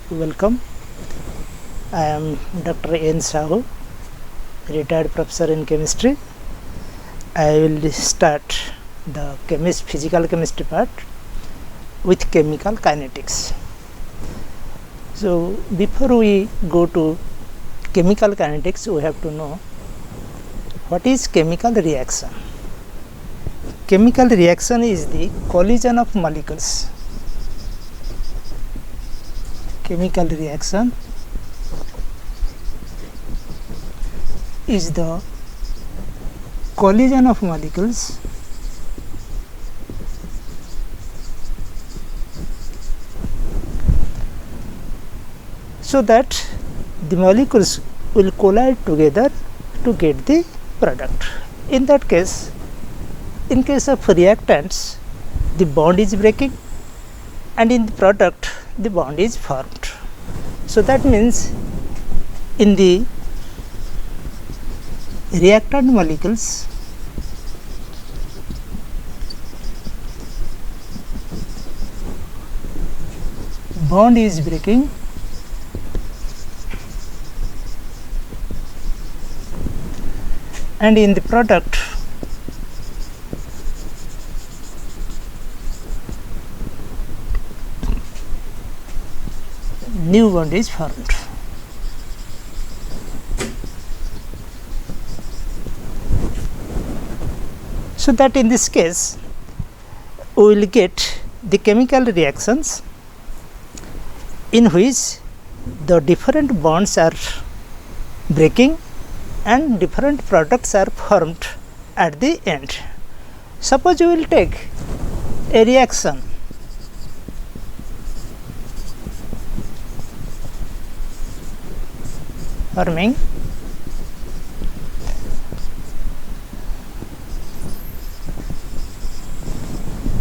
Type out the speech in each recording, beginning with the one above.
Welcome. I am Dr. N. Sahu, retired professor in chemistry. I will start the physical chemistry part with chemical kinetics. So before we go to chemical kinetics, we have to know what is chemical reaction. Chemical reaction is the collision of molecules. Chemical reaction is the collision of molecules so that the molecules will collide together to get the product. In that case, in case of reactants, the bond is breaking, and in the product the bond is formed. So that means in the reactant molecules, bond is breaking and in the product new bond is formed. So that in this case we will get the chemical reactions in which the different bonds are breaking and different products are formed at the end. Suppose you will take a reaction forming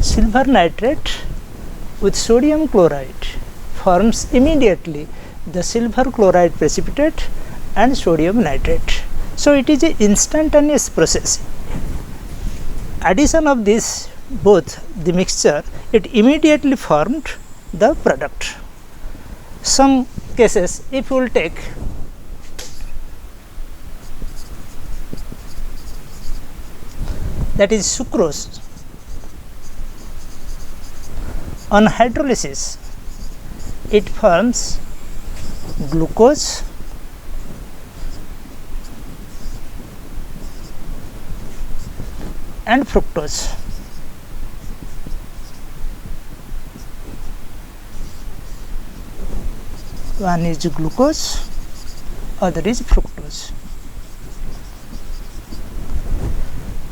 silver nitrate with sodium chloride, forms immediately the silver chloride precipitate and sodium nitrate. So it is an instantaneous process. Addition of this both the mixture, it immediately formed the product. Some cases, if you will take that is sucrose, on hydrolysis it forms glucose and fructose. One is glucose, other is fructose.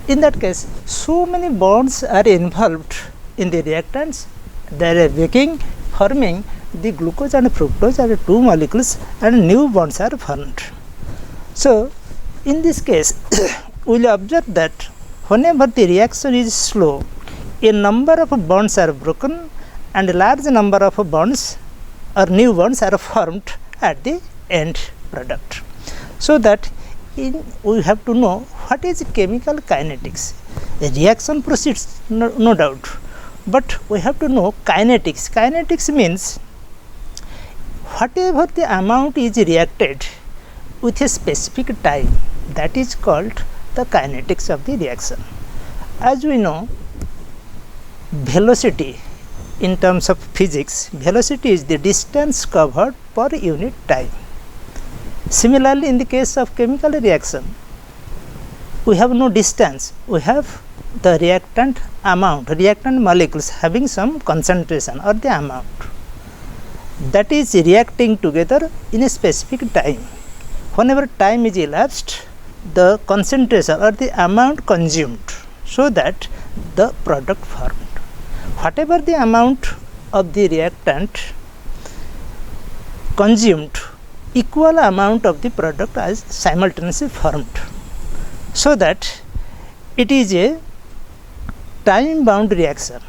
In that case, so many bonds are involved in the reactants. They are breaking, forming the glucose and fructose are two molecules, and new bonds are formed. So in this case we will observe that whenever the reaction is slow, a number of bonds are broken and a large number of bonds or new bonds are formed at the end product. So that we have to know what is chemical kinetics. A reaction proceeds, no doubt, but we have to know kinetics. Kinetics means whatever the amount is reacted with a specific time, that is called the kinetics of the reaction. As we know, velocity in terms of physics, velocity is the distance covered per unit time. Similarly, in the case of chemical reaction, we have no distance, we have the reactant amount, reactant molecules having some concentration or the amount that is reacting together in a specific time. Whenever time is elapsed, the concentration or the amount consumed, so that the product formed. Whatever the amount of the reactant consumed, equal amount of the product is simultaneously formed, so that it is a time bound reaction.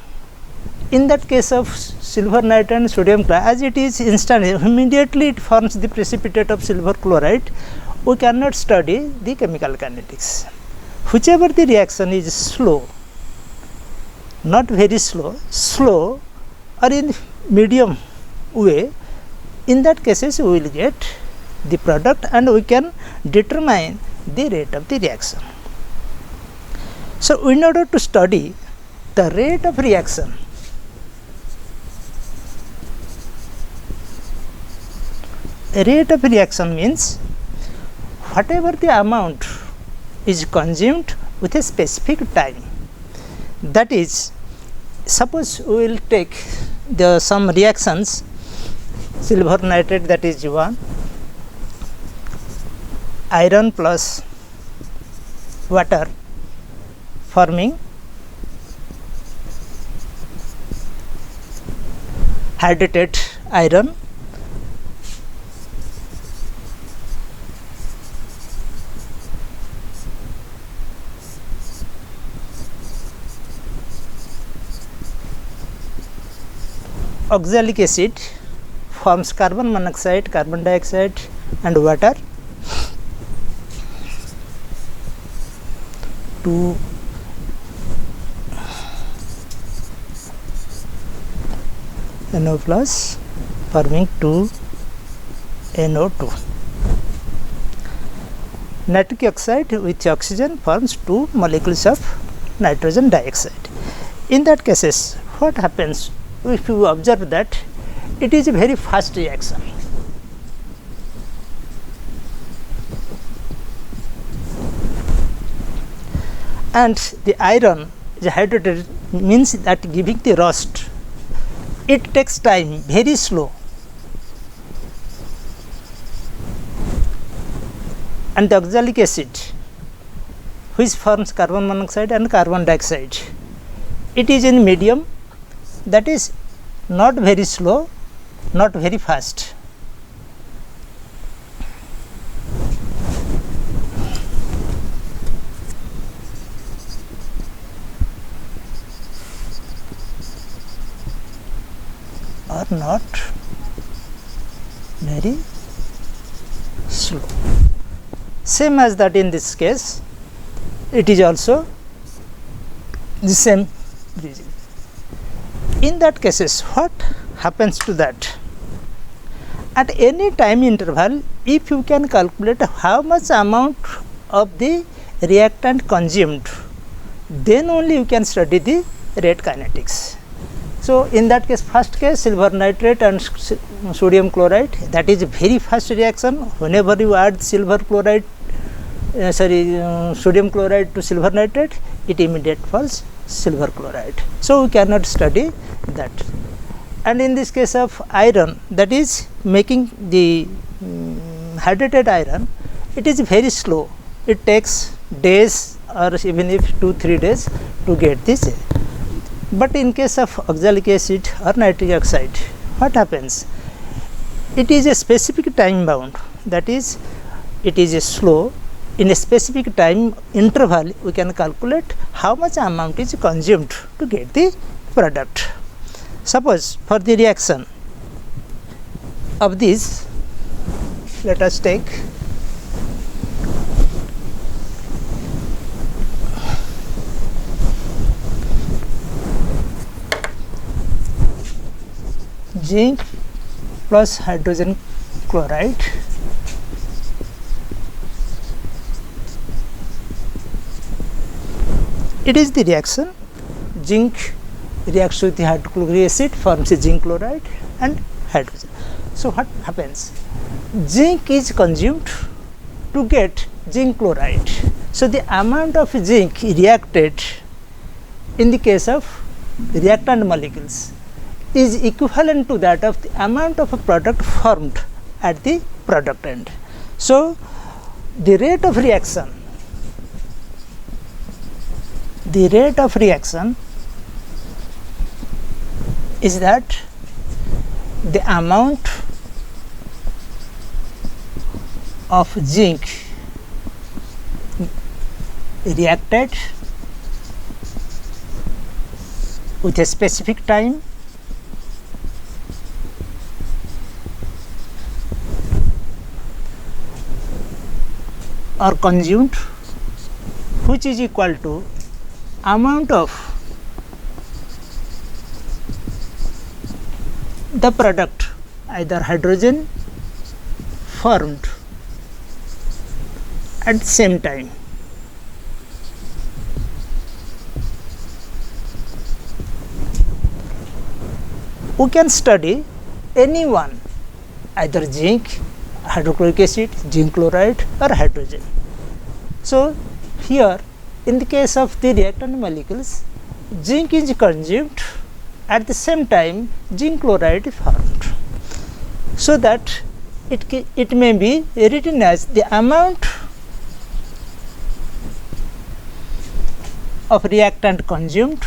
In that case of silver nitrate and sodium chloride, as it is instant, immediately it forms the precipitate of silver chloride, we cannot study the chemical kinetics. Whichever the reaction is slow, not very slow, slow or in medium way, In that cases we will get the product and we can determine the rate of the reaction. So in order to study the rate of reaction, rate of reaction means whatever the amount is consumed with a specific time. That is, suppose we will take some reactions, silver nitrate, that is 1, iron plus water forming hydrated iron, oxalic acid forms carbon monoxide, carbon dioxide and water. 2 NO plus forming 2 NO2. Nitric oxide with oxygen forms 2 molecules of nitrogen dioxide. In that cases, what happens? If you observe that it is a very fast reaction. And the iron is hydrated, means that giving the rust, it takes time, very slow. And the oxalic acid, which forms carbon monoxide and carbon dioxide, it is in medium, that is not very slow, not very fast. Or not very slow. Same as that in this case, it is also the same reason. In that cases, what happens to that? At any time interval, if you can calculate how much amount of the reactant consumed, then only you can study the rate kinetics. So in that case, first case, silver nitrate and sodium chloride, that is a very fast reaction. Whenever you add silver chloride, sodium chloride to silver nitrate, it immediately falls silver chloride. So we cannot study that. And in this case of iron, that is making the hydrated iron, it is very slow. It takes days or even if 2-3 days to get this. But in case of oxalic acid or nitric oxide, what happens? It is a specific time bound, that is, it is a slow. In a specific time interval, we can calculate how much amount is consumed to get the product. Suppose for the reaction of this, let us take zinc plus hydrogen chloride. It is the reaction. Zinc reacts with the hydrochloric acid, forms a zinc chloride and hydrogen. So what happens? Zinc is consumed to get zinc chloride. So the amount of zinc reacted in the case of reactant molecules is equivalent to that of the amount of a product formed at the product end. So the rate of reaction is that the amount of zinc reacted with a specific time or consumed, which is equal to amount of the product either hydrogen formed at the same time. We can study any one, either zinc, hydrochloric acid, zinc chloride or hydrogen. So, here in the case of the reactant molecules, zinc is consumed, at the same time zinc chloride is formed. So that it may be written as the amount of reactant consumed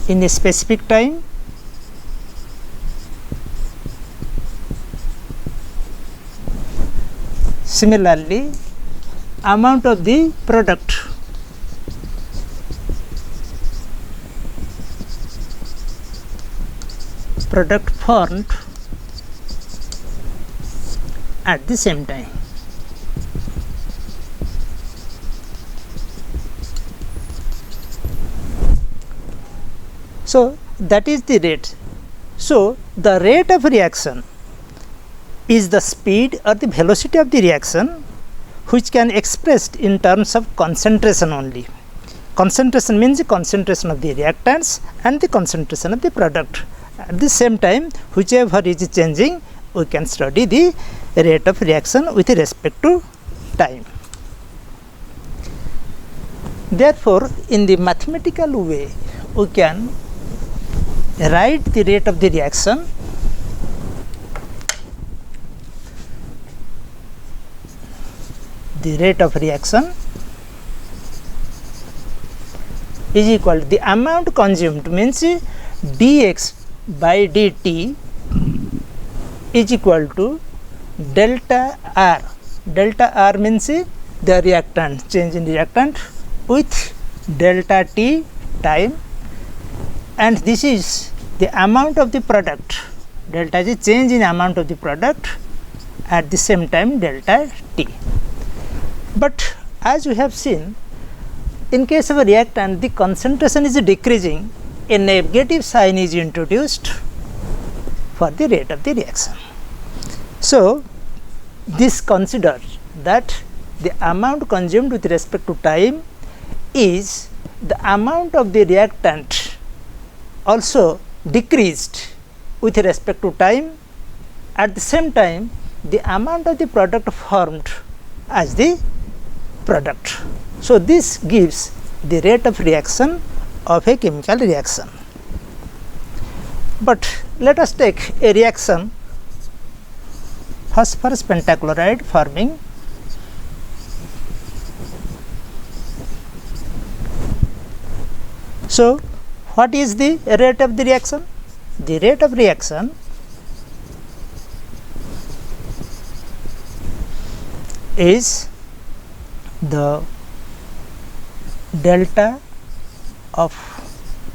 in a specific time similarly amount of the product formed at the same time. So that is the rate. So the rate of reaction is the speed or the velocity of the reaction, which can expressed in terms of concentration only. Concentration means the concentration of the reactants and the concentration of the product. At the same time, whichever is changing, we can study the rate of reaction with respect to time. Therefore, in the mathematical way, we can write the rate of the reaction is equal to the amount consumed means dx by dt is equal to delta R. Delta R means the reactant, change in reactant with delta T time, and this is the amount of the product. Delta is change in amount of the product at the same time delta T. But as we have seen, in case of a reactant, the concentration is decreasing, a negative sign is introduced for the rate of the reaction. So this considers that the amount consumed with respect to time is the amount of the reactant also decreased with respect to time, at the same time the amount of the product formed as the product. So this gives the rate of reaction of a chemical reaction. But let us take a reaction, phosphorus pentachloride forming so what is the rate of the reaction? The rate of reaction is the delta of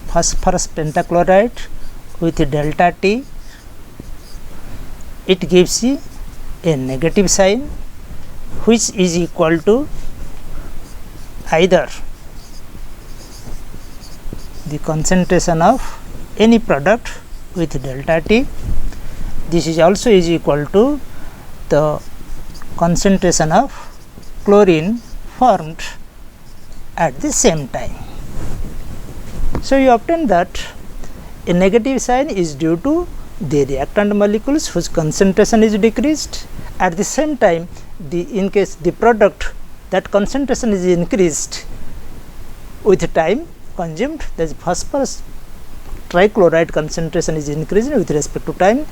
phosphorus pentachloride with delta T. It gives you a negative sign, which is equal to either the concentration of any product with delta T. This is also is equal to the concentration of chlorine formed at the same time. So you obtain that a negative sign is due to the reactant molecules whose concentration is decreased. At the same time, in case the product, that concentration is increased with time consumed, that is phosphorus trichloride concentration is increased with respect to time.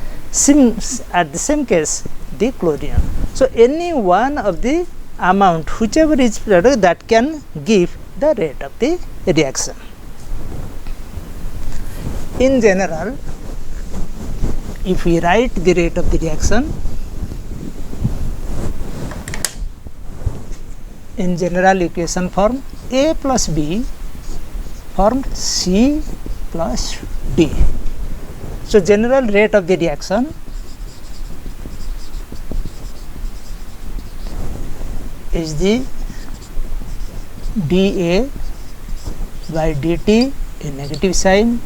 At the same case, the chlorine. So any one of the amount, whichever is product, that can give the rate of the reaction. In general, if we write the rate of the reaction in general equation form, A plus B formed C plus D. So general rate of the reaction is the dA by dt, a negative sign,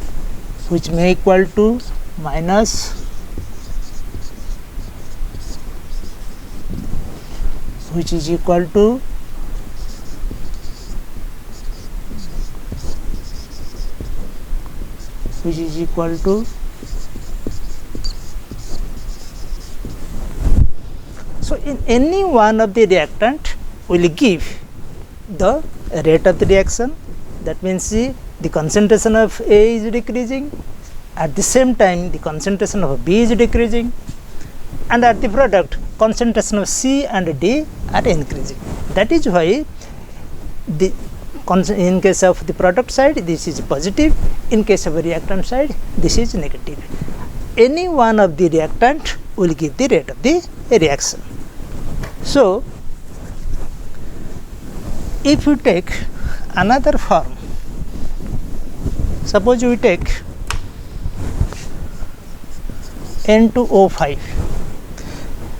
which may equal to minus which is equal to so in any one of the reactant will give the rate of the reaction. That means the concentration of A is decreasing, at the same time the concentration of B is decreasing, and at the product concentration of C and D are increasing. That is why the in case of the product side this is positive, in case of a reactant side this is negative. Any one of the reactant will give the rate of the reaction. So if you take another form, suppose we take N2O5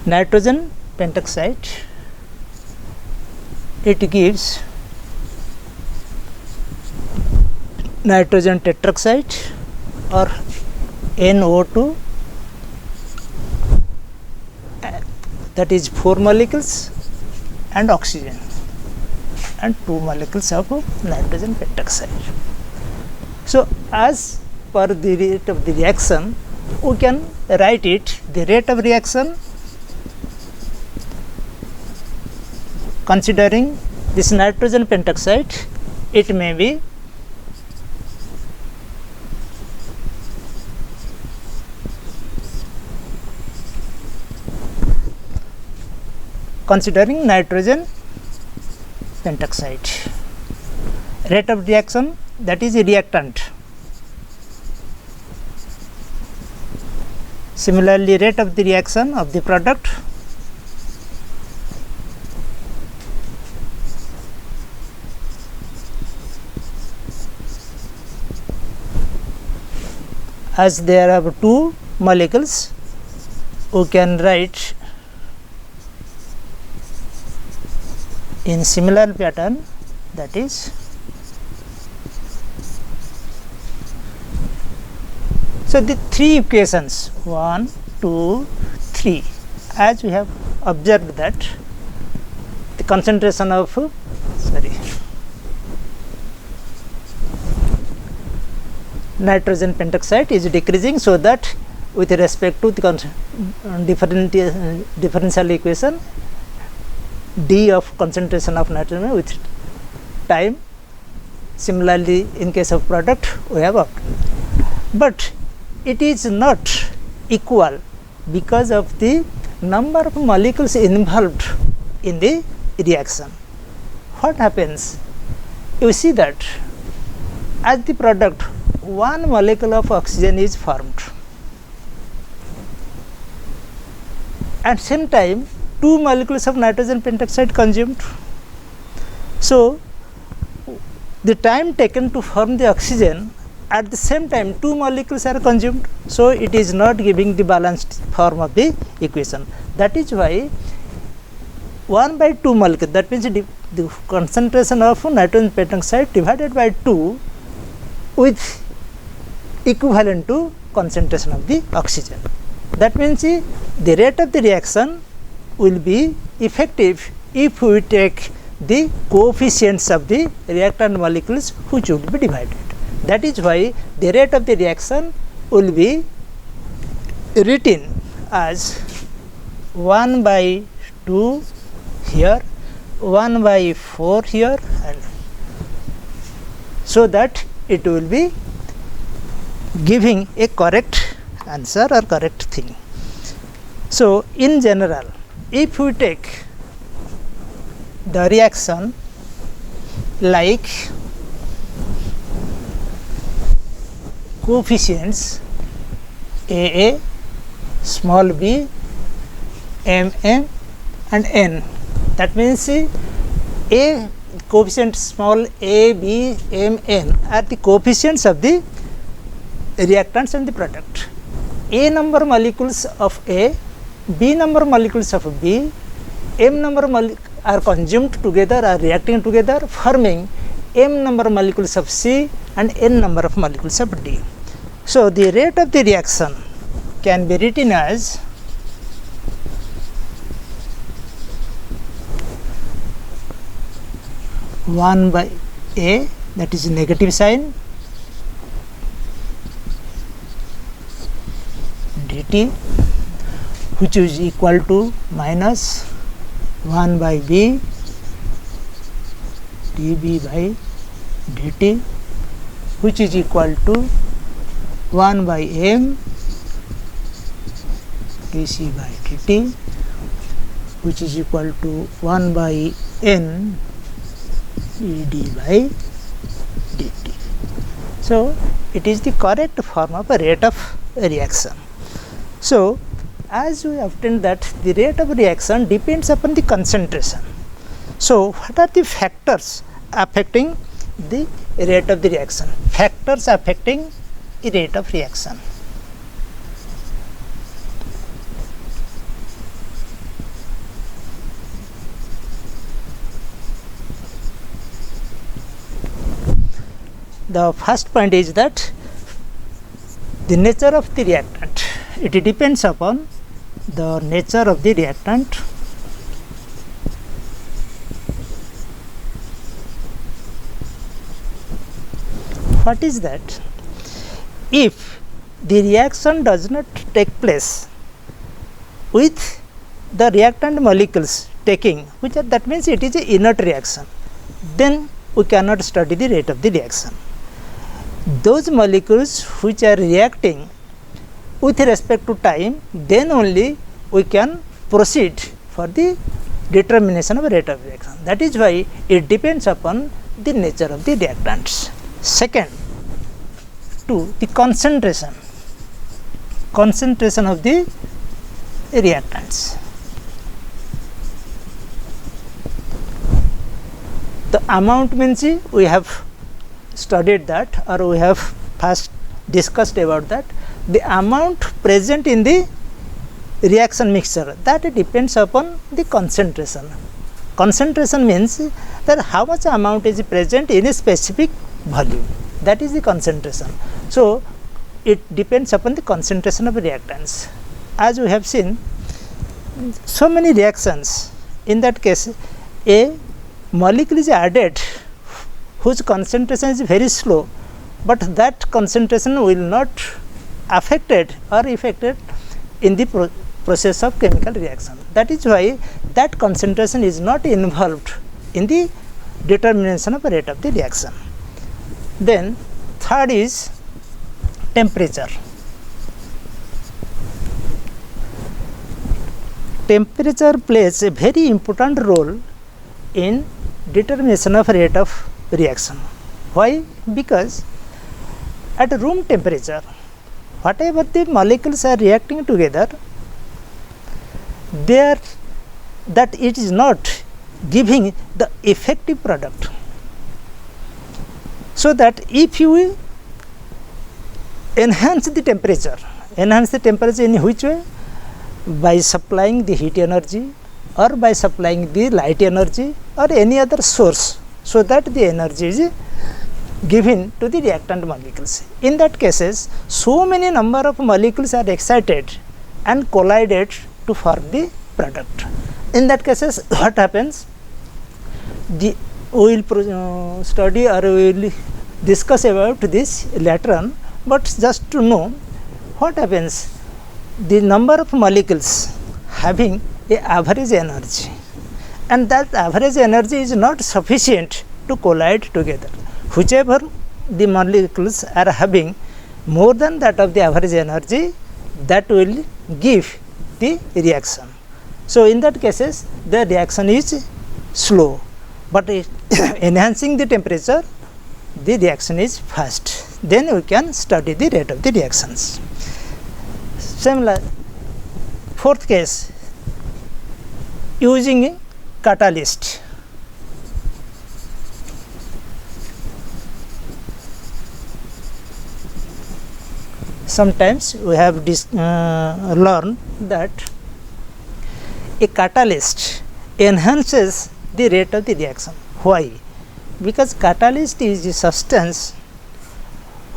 nitrogen pentoxide, it gives nitrogen tetroxide or NO2, that is 4 molecules, and oxygen and 2 molecules of nitrogen pentoxide. So as per the rate of the reaction, we can write it, the rate of reaction considering this nitrogen pentoxide, it may be considering nitrogen pentoxide, rate of reaction, that is a reactant. Similarly, rate of the reaction of the product as there are 2 molecules, we can write in similar pattern, that is so the 3 equations 1, 2, 3, as we have observed that the concentration of nitrogen pentoxide is decreasing, so that with respect to the differential equation, d of concentration of nitrogen with time, similarly in case of product we have obtained. But it is not equal because of the number of molecules involved in the reaction. What happens? You see that as the product 1 molecule of oxygen is formed, at same time 2 molecules of nitrogen pentoxide consumed. So the time taken to form the oxygen, at the same time 2 molecules are consumed, so it is not giving the balanced form of the equation. That is why 1 by 2 molecule, that means the concentration of nitrogen pentoxide divided by 2 with equivalent to concentration of the oxygen. That means the rate of the reaction will be effective if we take the coefficients of the reactant molecules which would be divided. That is why the rate of the reaction will be written as 1 by 2 here, 1 by 4 here, and so that it will be giving a correct answer or correct thing. So in general, if we take the reaction like coefficients AA, small b, mm and n, that means a coefficient small a, b, m, n are the coefficients of the reactants and the product. A number molecules of A, B number molecules of B, M number are consumed together, are reacting together, forming m number of molecules of C and n number of molecules of D. So the rate of the reaction can be written as one by A, that is negative sign, dt, which is equal to minus 1 by B dB by dt, which is equal to 1 by M dC by dt, which is equal to 1 by N ed by dt. So it is the correct form of a rate of reaction. So as we obtained that the rate of reaction depends upon the concentration. So what are the factors affecting the rate of the reaction? Factors affecting the rate of reaction. The first point is that the nature of the reactant. It depends upon the nature of the reactant. What is that? If the reaction does not take place with the reactant molecules taking, which are, that means it is a inert reaction, then we cannot study the rate of the reaction. Those molecules which are reacting with respect to time, then only we can proceed for the determination of rate of reaction. That is why it depends upon the nature of the reactants. Second, to the concentration of the reactants. The amount means we have studied that, or we have first discussed about that. The amount present in the reaction mixture, that depends upon the concentration. Concentration means that how much amount is present in a specific volume, that is the concentration. So it depends upon the concentration of reactants. As we have seen so many reactions, in that case a molecule is added whose concentration is very slow, but that concentration will not affected or affected in the process of chemical reaction. That is why that concentration is not involved in the determination of rate of the reaction. Then third is temperature. Temperature plays a very important role in determination of rate of reaction. Why? Because at room temperature, whatever the molecules are reacting together, that it is not giving the effective product. So that if you enhance the temperature in which way? By supplying the heat energy, or by supplying the light energy, or any other source, so that the energy is given to the reactant molecules. In that cases, so many number of molecules are excited and collided to form the product. In that cases, what happens? We will study, or we will discuss about this later on, but just to know what happens, the number of molecules having a average energy, and that average energy is not sufficient to collide together. Whichever the molecules are having more than that of the average energy, that will give the reaction. So in that cases the reaction is slow, but enhancing the temperature, the reaction is fast. Then we can study the rate of the reactions. Similar, fourth case, using a catalyst. Sometimes we have learned that a catalyst enhances the rate of the reaction. Why? because catalyst is a substance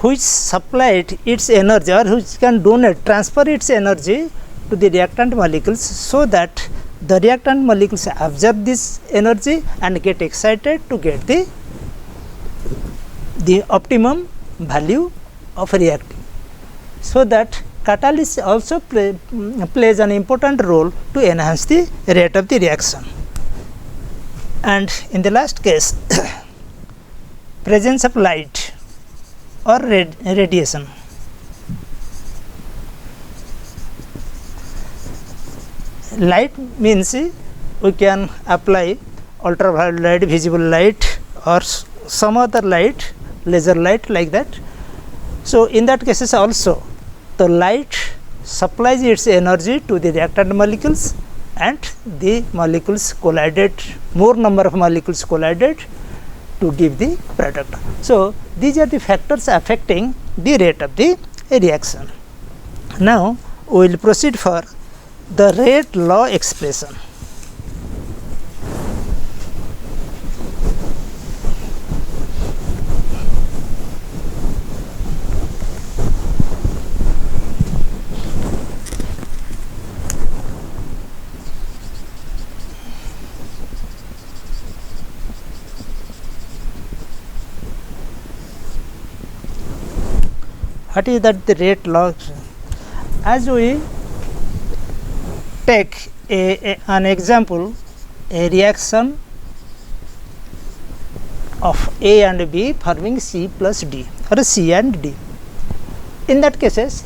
which supplied its energy or which can donate, transfer its energy to the reactant molecules, so that the reactant molecules absorb this energy and get excited to get the optimum value of reacting. So that catalyst also plays an important role to enhance the rate of the reaction. And in the last case, presence of light or radiation. Light means we can apply ultraviolet light, visible light, or some other light, laser light, like that. So in that cases also, the light supplies its energy to the reactant molecules, and the molecules collided, more number of molecules collided to give the product. So these are the factors affecting the rate of the reaction. Now we will proceed for the rate law expression. What is that the rate law? As we take an example, a reaction of A and B forming C plus D, or C and D. In that cases,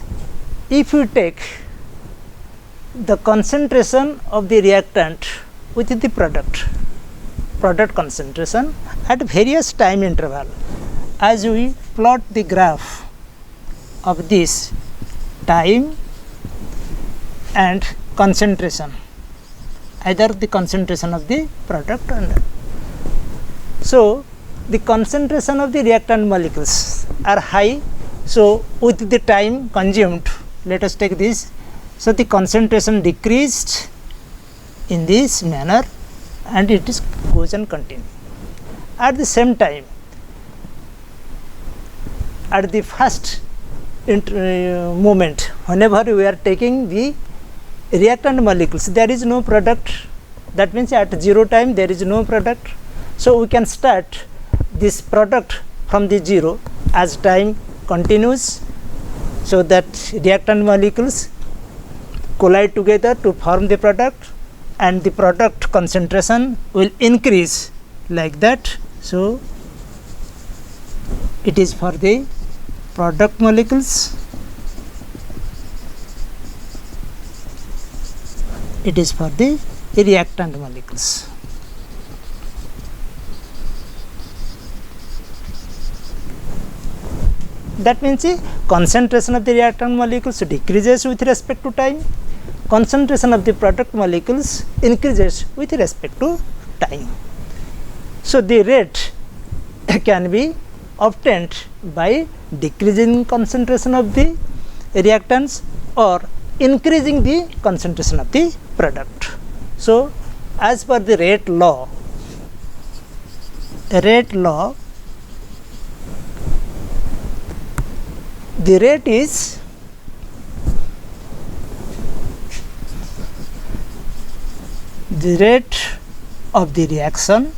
if you take the concentration of the reactant with the product concentration at various time interval, as we plot the graph of this time and concentration, either the concentration of the product, and so the concentration of the reactant molecules are high. So with the time consumed, let us take this, so the concentration decreased in this manner, and it is goes and continue. At the same time, at the first moment, whenever we are taking the reactant molecules, there is no product. That means at 0 time there is no product. So we can start this product from the 0 as time continues, so that reactant molecules collide together to form the product, and the product concentration will increase like that. So it is for the product molecules, it is for the reactant molecules. That means the concentration of the reactant molecules decreases with respect to time, concentration of the product molecules increases with respect to time. So the rate can be obtained by decreasing concentration of the reactants or increasing the concentration of the product. So as per the rate law, the rate is the rate of the reaction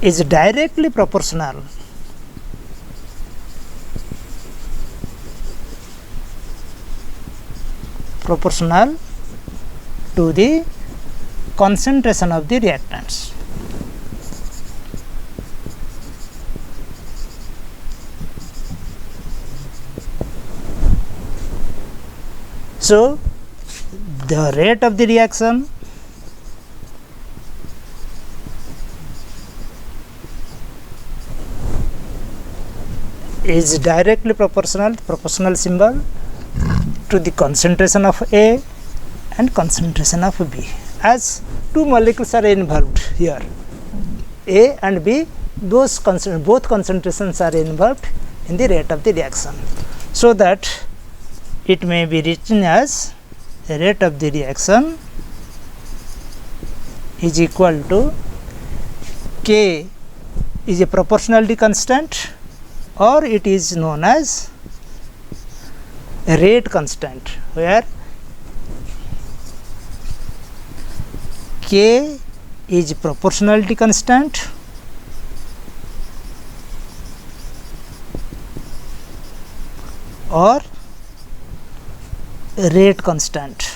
is directly proportional to the concentration of the reactants. So the rate of the reaction is directly proportional symbol to the concentration of A and concentration of B. As two molecules are involved here, A and B, both concentrations are involved in the rate of the reaction, so that it may be written as the rate of the reaction is equal to K is a proportionality constant, or it is known as rate constant, where K is proportionality constant or rate constant.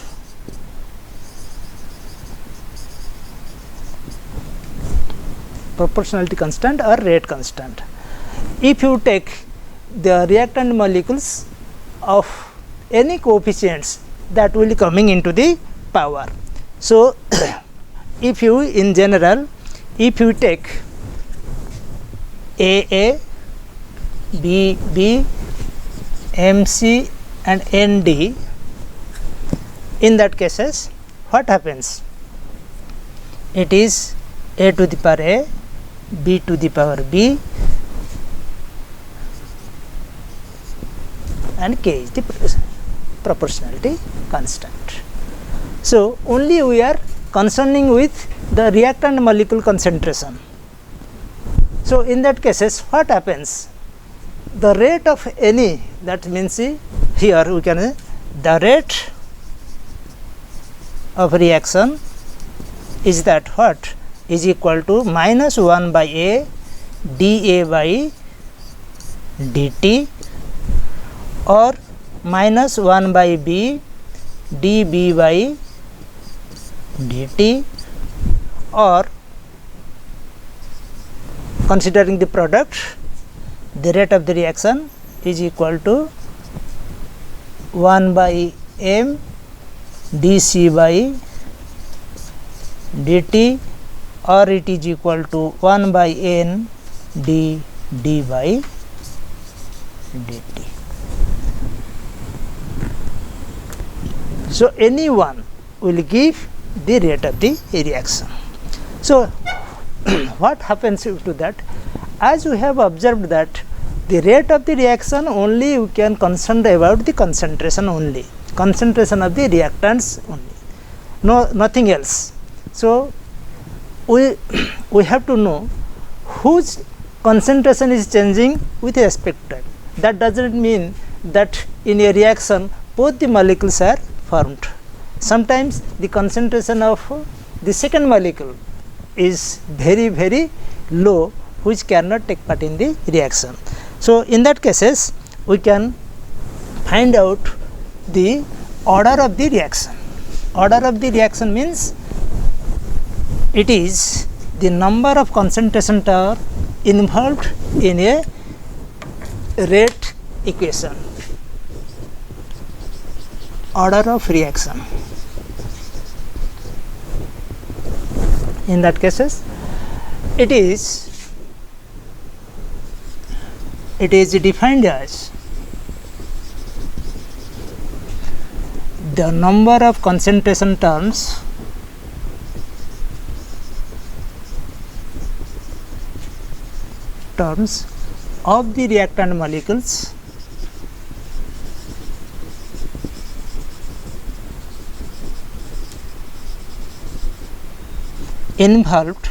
Proportionality constant or rate constant. If you take the reactant molecules of any coefficients, that will be coming into the power. So if you in general, if you take AA, BB, MC and ND, in that cases what happens? It is A to the power A, B to the power B, and K is the proportionality constant. So only we are concerning with the reactant molecule concentration. So in that cases what happens? The rate of any, that means here we can the rate of reaction is that what is equal to minus 1 by A dA by dt, or minus 1 by B dB by dt, or considering the product, the rate of the reaction is equal to 1 by M dC by dt, or it is equal to 1 by N dd by dt. So any one will give the rate of the reaction. So what happens to that? As we have observed that the rate of the reaction only we can concern about the concentration only, concentration of the reactants only, no nothing else. So we have to know whose concentration is changing with respect to time. That doesn't mean that in a reaction both the molecules are formed. Sometimes the concentration of the second molecule is very low, which cannot take part in the reaction. So in that cases we can find out the order of the reaction. Order of the reaction means it is the number of concentration term involved in a rate equation. Order of reaction. In that cases it is defined as the number of concentration terms of the reactant molecules involved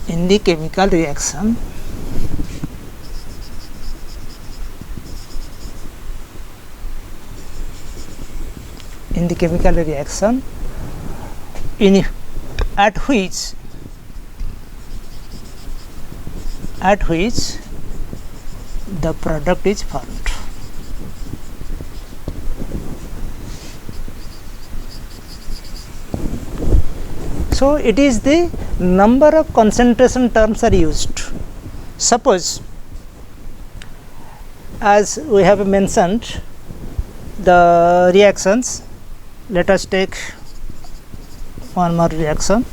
in the chemical reaction at which the product is formed. So it is the number of concentration terms are used. Suppose, as we have mentioned the reactions, let us take one more reaction.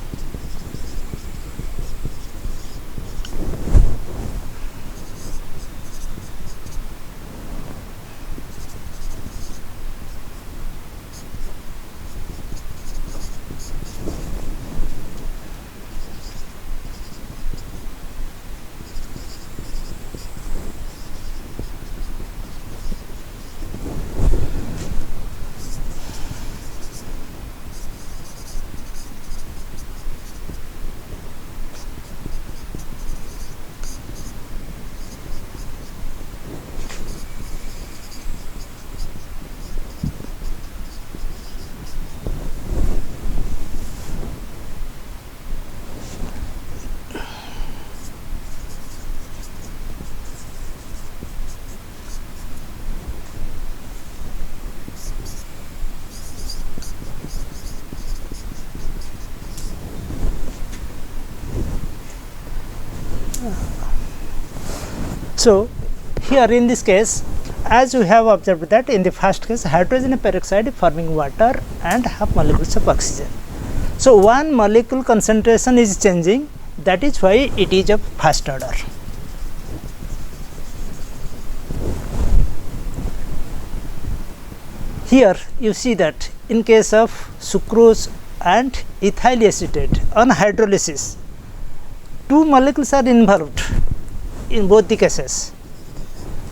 So here in this case, as we have observed that in the first case hydrogen peroxide forming water and half molecules of oxygen. So one molecule concentration is changing, that is why it is of first order. Here you see that in case of sucrose and ethyl acetate on hydrolysis, two molecules are involved in both the cases,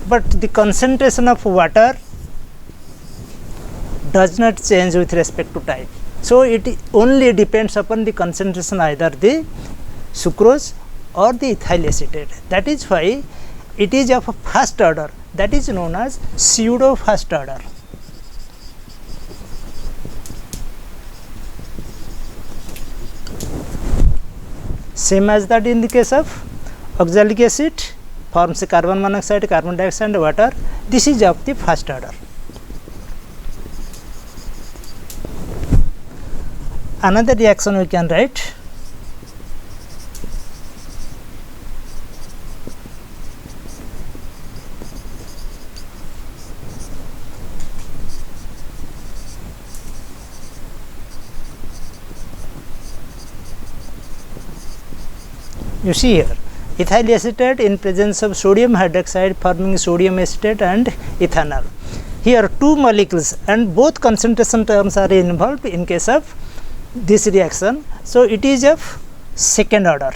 but the concentration of water does not change with respect to time. So it only depends upon the concentration, either the sucrose or the ethyl acetate. That is why it is of first order, that is known as pseudo first order. Same as that in the case of oxalic acid forms carbon monoxide, carbon dioxide and water. This is of the first order. Another reaction we can write, you see here ethyl acetate in presence of sodium hydroxide forming sodium acetate and ethanol. Here two molecules and both concentration terms are involved in case of this reaction. So it is of second order.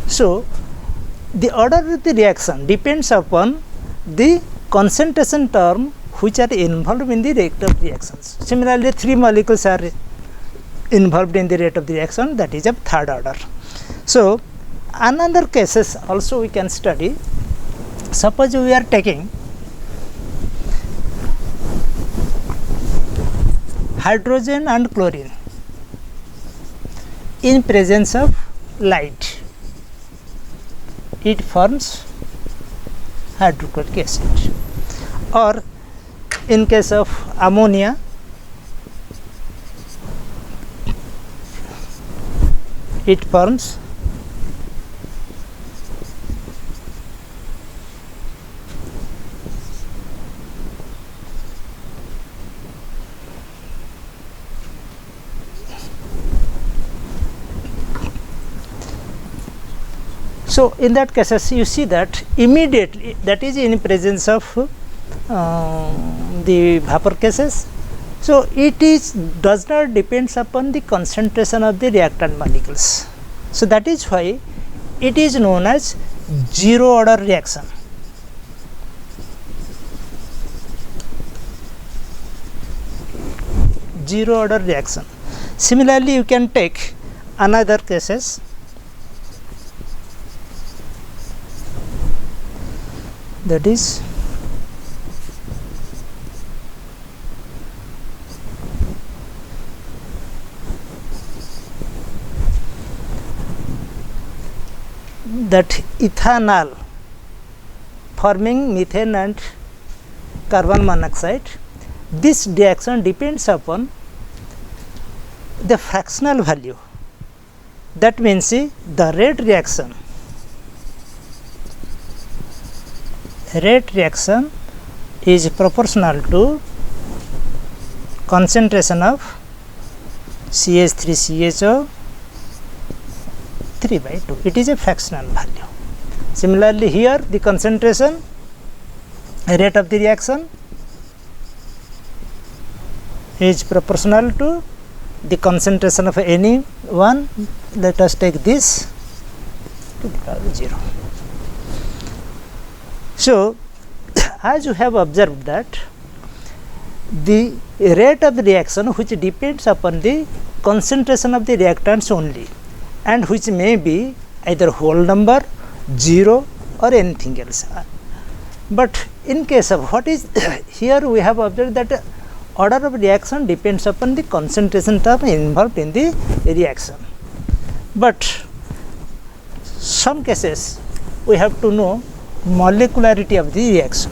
So the order of the reaction depends upon the concentration term which are involved in the rate of reactions. Similarly, three molecules are involved in the rate of the reaction, that is of third order. So another cases also we can study. Suppose we are taking hydrogen and chlorine in presence of light, it forms hydrochloric acid. Or in case of ammonia, it forms so in that cases you see that immediately, that is in presence of the vapor cases. So it is does not depends upon the concentration of the reactant molecules. So that is why it is known as zero order reaction. Zero order reaction. Similarly, you can take another cases. That is that ethanol forming methane and carbon monoxide. This reaction depends upon the fractional value. That means the rate reaction is proportional to concentration of CH3CHO 3/2. It is a fractional value. Similarly, here the concentration rate of the reaction is proportional to the concentration of any one. Let us take this to become 0. So as you have observed that the rate of the reaction which depends upon the concentration of the reactants only, and which may be either whole number, 0 or anything else. But in case of what is here we have observed that order of reaction depends upon the concentration term involved in the reaction. But some cases we have to know molecularity of the reaction.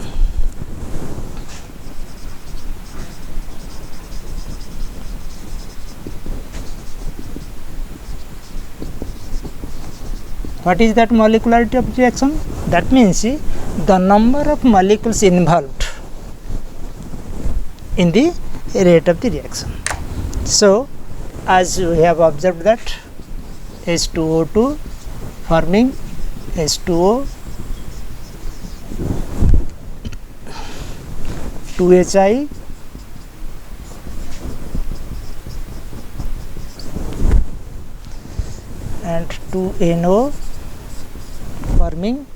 What is that molecularity of reaction? That means the number of molecules involved in the rate of the reaction. So as we have observed that H2O2 forming H2O, 2HI, and 2NO forming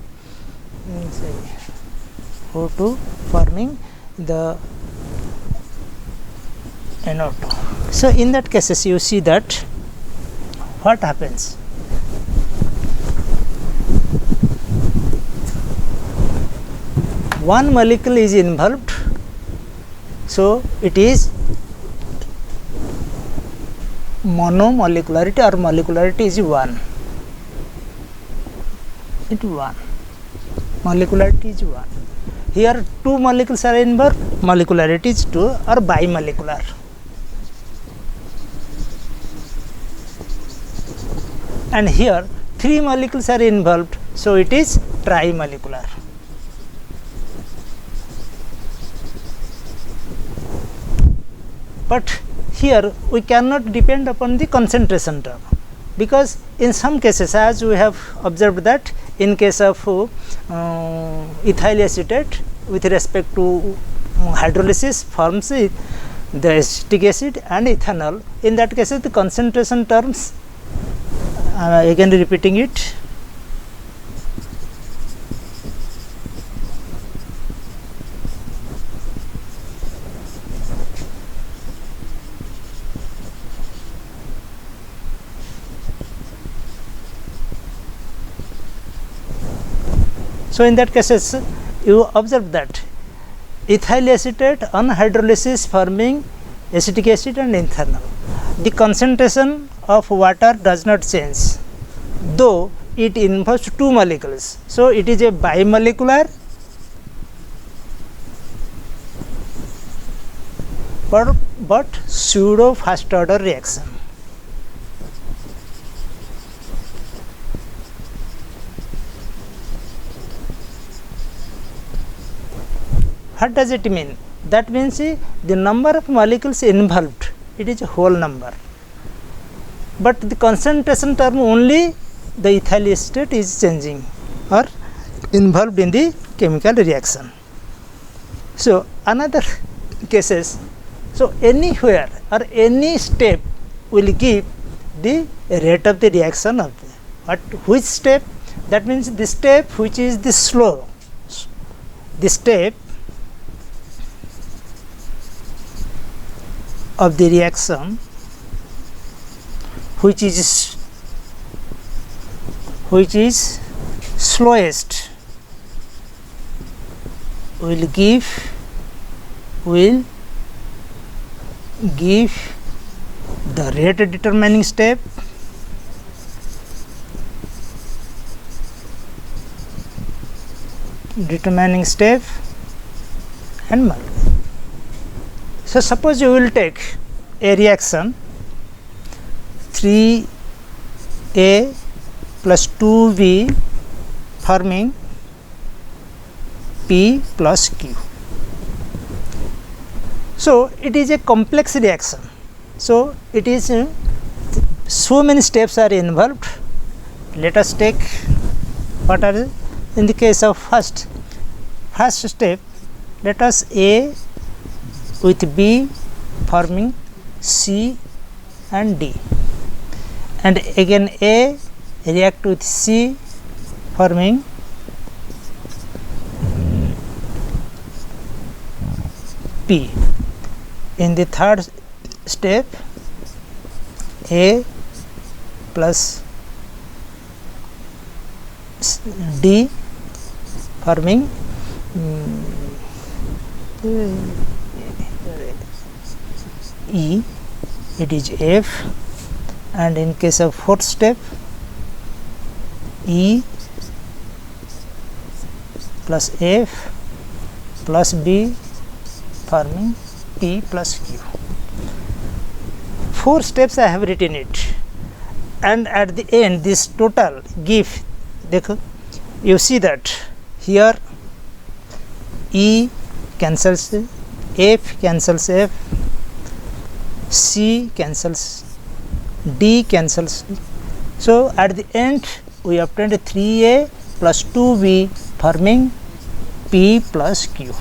O2 forming the NO2. So in that cases you see that what happens. One molecule is involved, so it is monomolecularity or molecularity is 1. It 1. Molecularity is 1. Here 2 molecules are involved, molecularity is 2 or bimolecular. And here 3 molecules are involved, so it is trimolecular. But here we cannot depend upon the concentration term, because in some cases, as we have observed that in case of ethyl acetate with respect to hydrolysis forms the acetic acid and ethanol. In that case the concentration terms, again repeating it, so in that cases you observe that ethyl acetate on hydrolysis forming acetic acid and ethanol, the concentration of water does not change, though it involves 2 molecules. So it is a bimolecular but pseudo first order reaction. What does it mean? That means the number of molecules involved, it is a whole number, but the concentration term only the ethyl acetate is changing or involved in the chemical reaction. So another cases, so anywhere or any step will give the rate of the reaction of which step? That means the step which is the slow, the step of the reaction which is slowest will give the rate determining step, and molecule. So suppose you will take a reaction 3A plus 2B forming P plus Q. So it is a complex reaction. So it is so many steps are involved. Let us take what are in the case of first step. Let us A with B forming C and D, and again A react with C forming P. In the third step, A plus D forming E, it is F, and in case of fourth step, E plus F plus B forming P plus Q. 4 steps I have written it, and at the end this total give देखो, you see that here E cancels F, cancels F, C cancels, D cancels. So at the end we obtained 3A plus 2B forming P plus Q.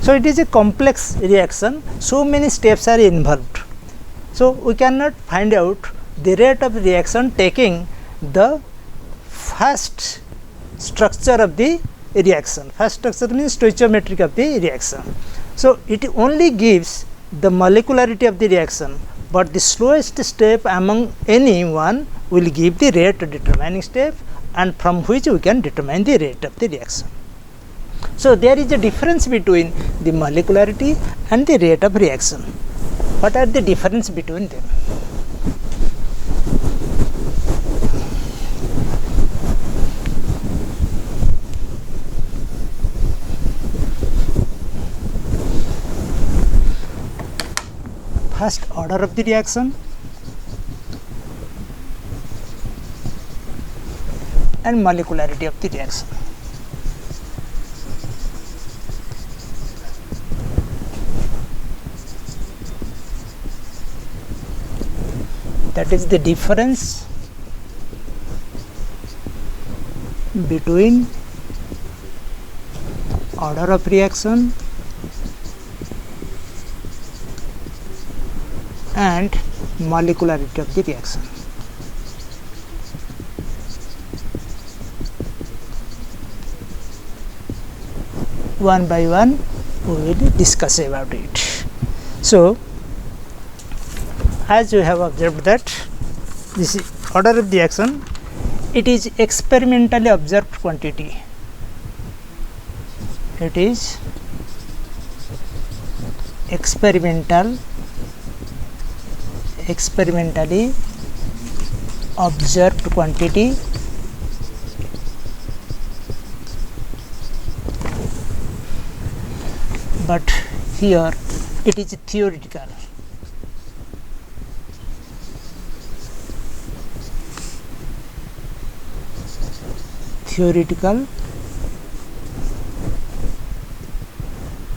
So it is a complex reaction, so many steps are involved. So we cannot find out the rate of reaction taking the first structure of the reaction. First structure means stoichiometric of the reaction. So it only gives the molecularity of the reaction, but the slowest step among any one will give the rate determining step, and from which we can determine the rate of the reaction. So there is a difference between the molecularity and the rate of reaction. What are the difference between them? First order of the reaction and molecularity of the reaction. That is the difference between order of reaction and molecularity of the reaction. One by one we will discuss about it. So as you have observed that this is order of the reaction, it is experimentally observed quantity. It is experimentally observed quantity, but here it is theoretical. Theoretical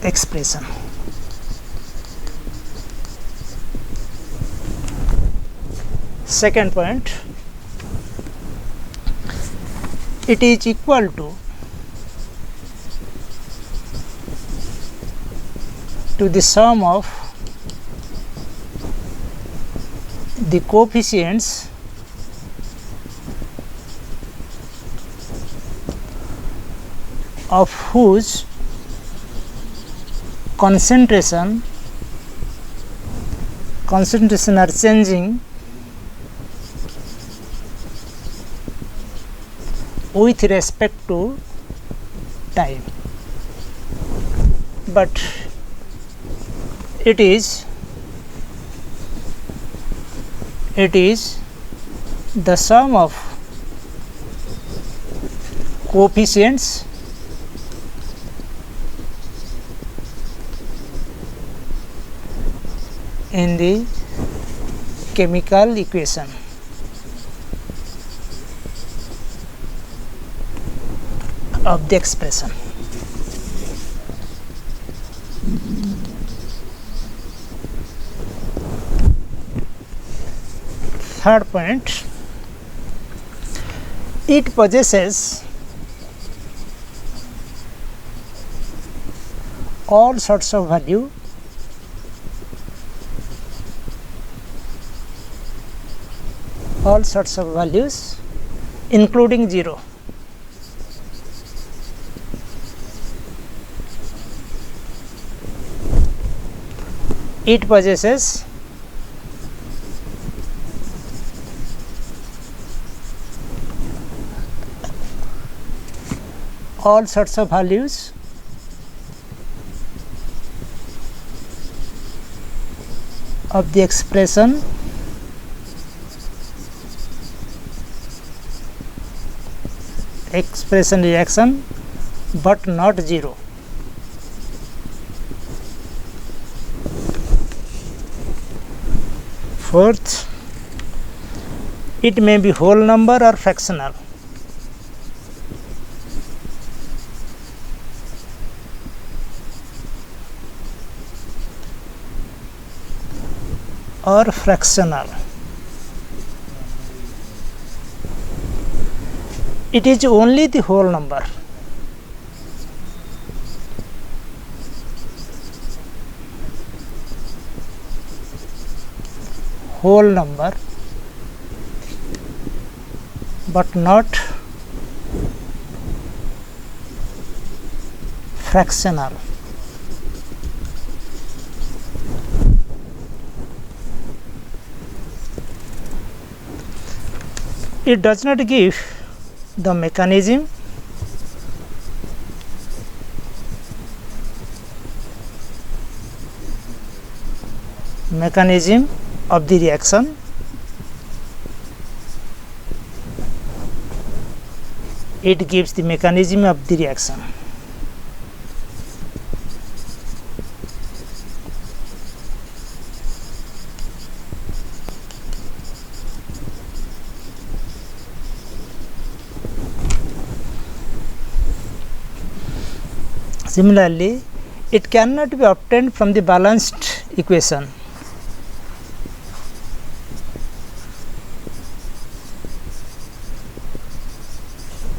expression. Second point, it is equal to the sum of the coefficients of whose concentration are changing with respect to time, but it is the sum of coefficients in the chemical equation. Of the expression. Third point, it possesses all sorts of values including 0. It possesses all sorts of values of the expression reaction, but not 0. Fourth, it may be whole number or fractional. or fractional. It is only the whole number. Whole number, but not fractional. It does not give the mechanism of the reaction. It gives the mechanism of the reaction. Similarly, it cannot be obtained from the balanced equation.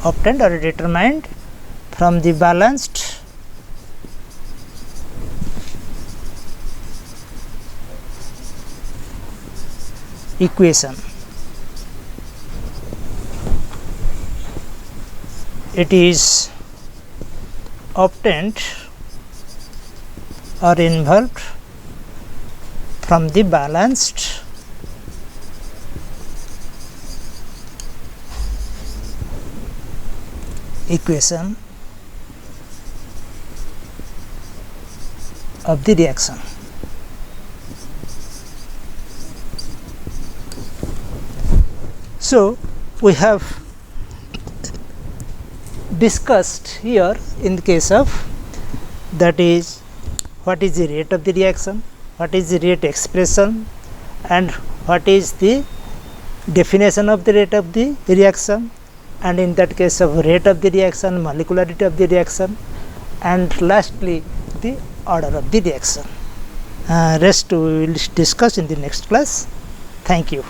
Obtained or determined from the balanced equation. It is obtained or involved from the balanced equation of the reaction. So, we have discussed here in the case of, that is, what is the rate of the reaction, what is the rate expression, and what is the definition of the rate of the reaction, and in that case of rate of the reaction, molecularity of the reaction, and lastly the order of the reaction. Rest we will discuss in the next class. Thank you.